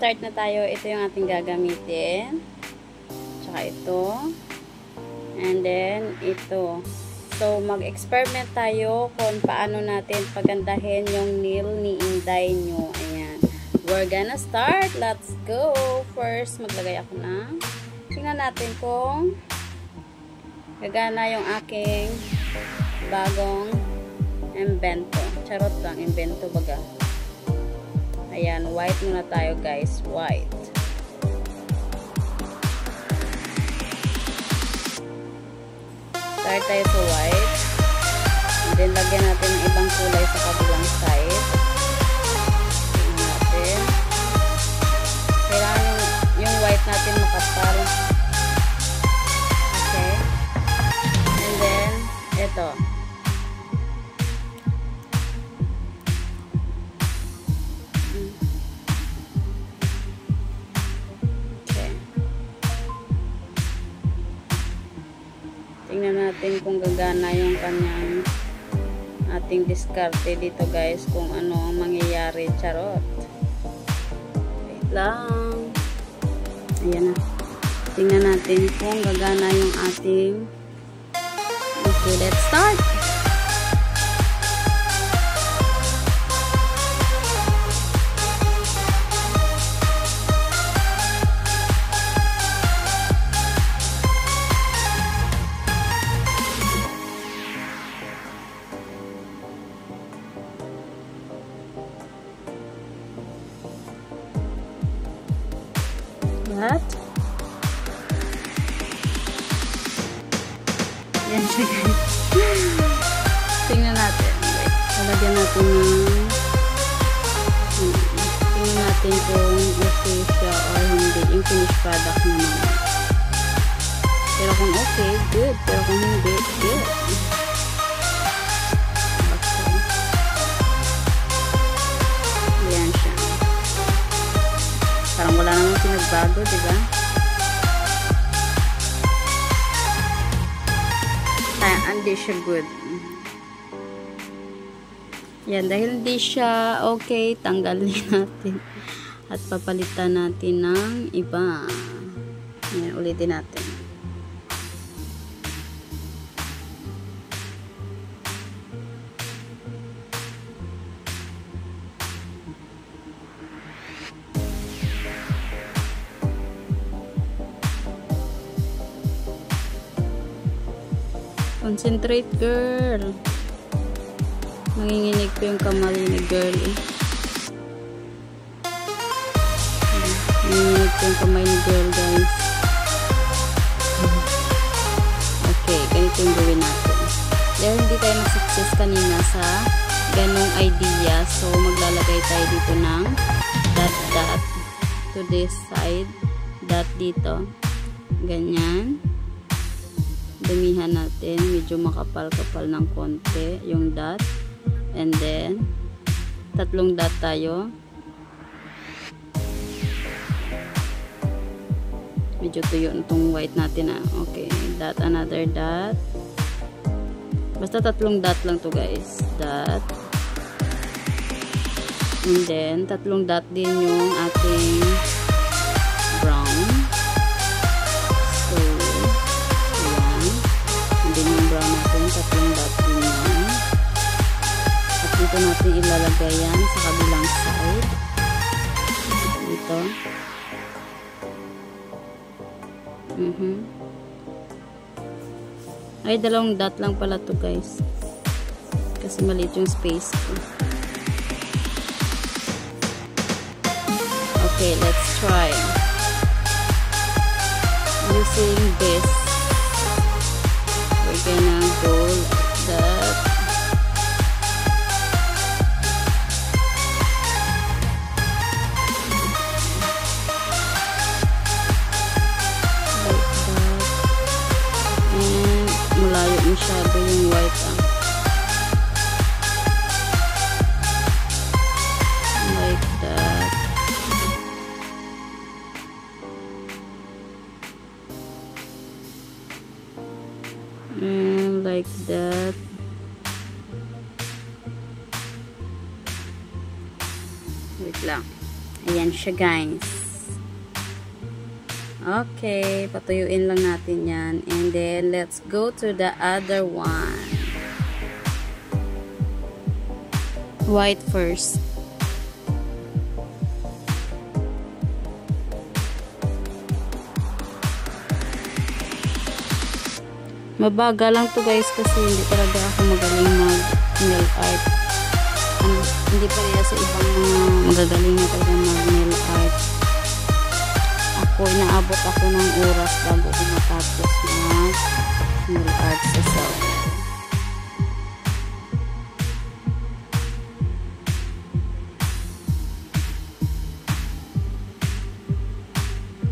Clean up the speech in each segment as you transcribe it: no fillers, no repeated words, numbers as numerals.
mag-start na tayo. Ito yung ating gagamitin. Tsaka ito. And then, ito. So, mag-experiment tayo kung paano natin pagandahin yung nail ni Inday nyo. Ayan. We're gonna start. Let's go. First, maglagay ako na. Tingnan natin kung gagana yung aking bagong invento. Charot lang. Invento baga. Ayan. White muna tayo, guys. White. Start tayo sa white. And then, lagyan natin ng ibang kulay sa kabilang side. Tingnan natin. Kailangan yung white natin makapal. Okay. And then, ito. Tingnan natin kung gagana yung kanyang ating diskarte dito, guys, kung ano ang mangyayari. Charot. Wait lang. Ayan na. Tingnan natin kung gagana yung ating. Okay, let's start. What? Yan siya, guys. Tingnan natin. Wait. Talagyan natin ng tingnan natin kung okay siya or hindi. Yung finished product naman. Pero kung okay, good. Pero kung hindi, good. Okay. Yan siya. Parang wala namang pinagbago, diba? Hindi siya good. Yan, dahil hindi siya okay, tanggalin natin. At papalitan natin ng iba. Yan, ulitin natin. Concentrate, girl. Nanginginig pa yung kamay ni girl. Nanginginig pa yung kamay ni girl, guys. Okay, ganito yung gawin natin. Dahil hindi tayo mag-success kanina sa ganong idea, so maglalagay tayo dito ng dot to this side. Dot dito. Ganyan. Dumihan natin, medyo makapal-kapal ng konti yung dot, and then tatlong dot tayo, medyo tuyo itong white natin. Okay, dot, another dot, basta tatlong dot lang to, guys. Dot, and then tatlong dot din yung ating brown. Tatlong dot din yan. At dito natin ilalagay yan sa kabilang side. Dito. Ay, dalawang dot lang pala to, guys. Kasi maliit yung space ko. Okay, let's try. Using this. We're gonna go like that. Like that. And malayo masyado yung white. Like that. Like that. Wait lang. Ayan siya, guys. Okay, patuyuin lang natin yan. And then, let's go to the other one. White first. Mabaga lang to guys kasi hindi talaga ako magaling mag nail art. Hindi pa rin sa ibang magagaling na talaga mag nail art. Inaabot ako ng oras bago ko matapos mag nail art sa self.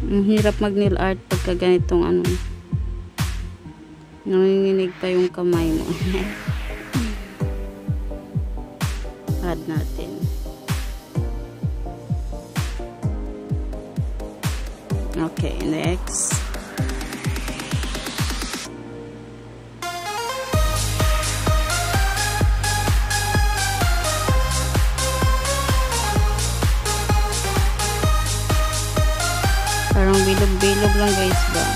Ang hirap mag nail art pagka ganitong ano, nanginginig pa yung kamay mo. Add natin. Okay, next. Parang bilog-bilog lang guys ba?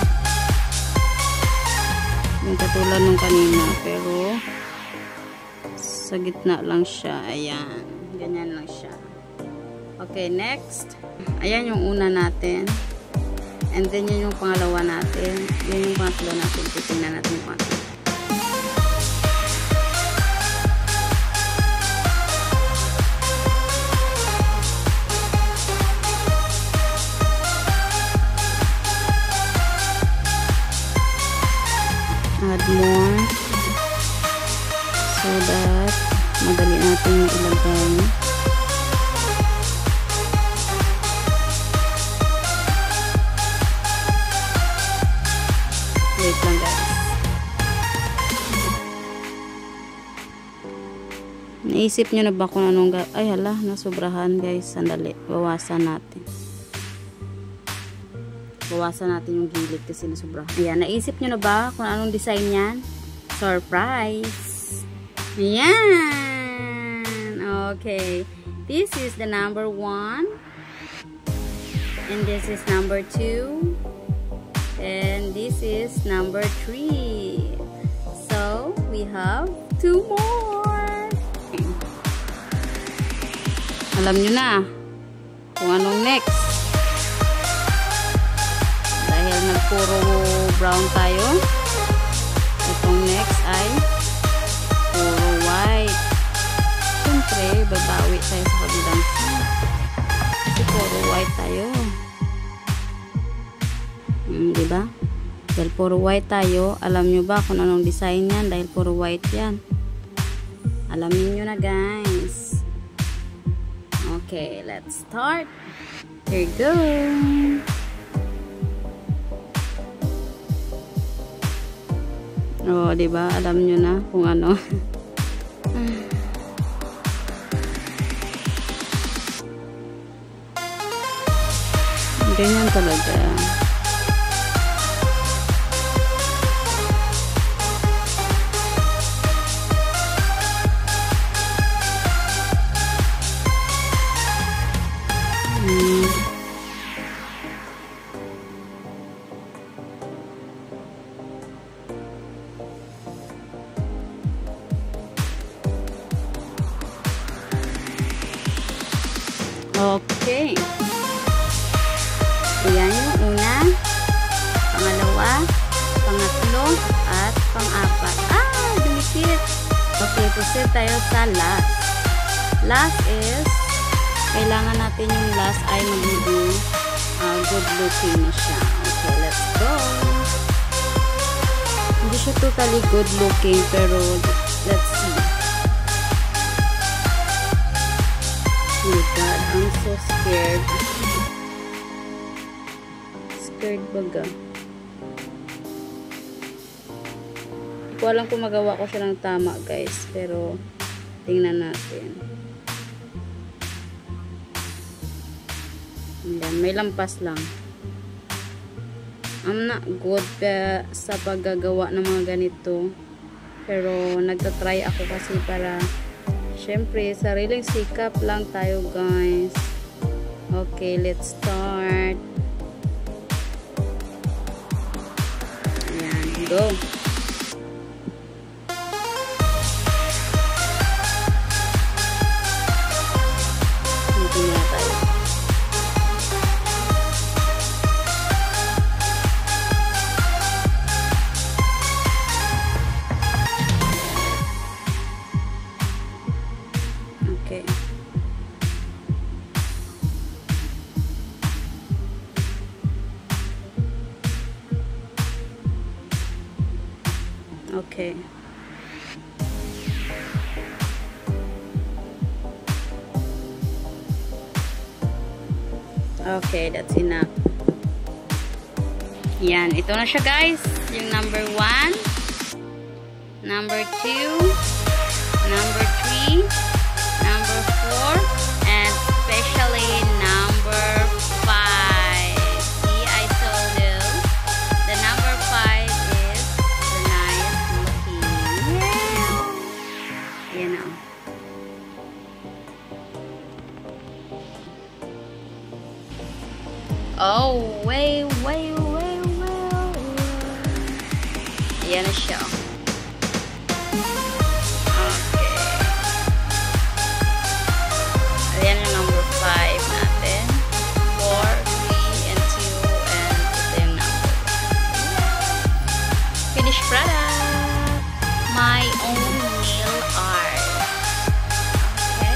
Yung katulad nung kanina, pero sa gitna lang siya. Ayan. Ganyan lang siya. Okay, next. Ayan yung una natin. And then yun yung pangalawa natin. Yun yung pangatlo natin. Titingnan natin yung pangatlo. Add more so that madali natin ilagay. Wait lang guys. Naisip nyo na ba kung anong ay hala, nasubrahan guys. Sandali, bawasan natin. Bawasan natin yung gilid kasi nasubrahan. Ayan, naisip nyo na ba kung anong design yan? Surprise! Ayan! Okay. This is the number 1. And this is number 2. And this is number 3. So, we have 2 more. Alam nyo na kung anong next. Dahil nagpuro brown tayo, itong next ay puro white. Siyempre, babawi tayo sa kabilang side. Kasi puro white tayo. Diba? Dahil puro white tayo, alam nyo ba kung anong design yan? Dahil puro white yan. Alamin nyo na guys. Okay, let's start. Here you go. Oh, diba? Alam nyo na kung ano. Ganyan talaga. Okay. Ayan yung una, pangalawa, pangatlo, at pang-apat. Ah, dumikit. Okay, proceed tayo sa last. Last is, kailangan natin yung last ay magiging good looking na siya. Okay, let's go. Hindi siya totally good looking, pero let's see. Oh my God, I'm so scared. Scared baga. Hindi ko alam kung magawa ko siya ng tama guys, pero tingnan natin. Ayan, may lampas lang. I'm not good sa paggagawa ng mga ganito, pero nagtatry ako kasi para syempre, sariling sikap lang tayo guys. Okay, let's start. Ayan, go. Dito muna tayo. Okay. Okay. Okay, that's enough. Yan, ito na siya guys. Yung number 1, number 2, number 3, number 4, and especially number 5. See, I told you. The number 5 is the nice looking. Yeah. You know. Oh, wait. Ayan na siya. Okay. Ayan yung number 5 natin. 4, 3, and 2, and ito yung number. Finished product. My own nail art. Okay.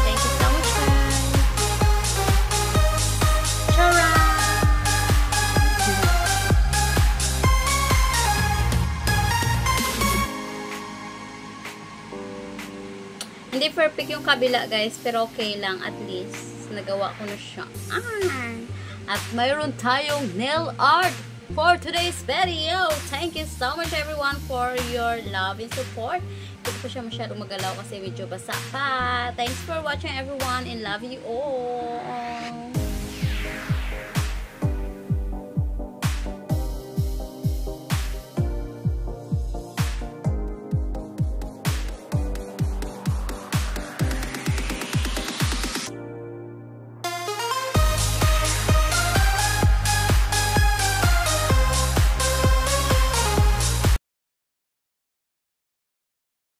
Thank you so much, guys. Tara! Hindi perfect yung kabila guys, pero okay lang, at least nagawa ko na siya. At mayroon tayong nail art for today's video. Thank you so much everyone for your love and support. Hindi ko siya masyadong magalaw kasi medyo basa pa. Thanks for watching everyone and love you all.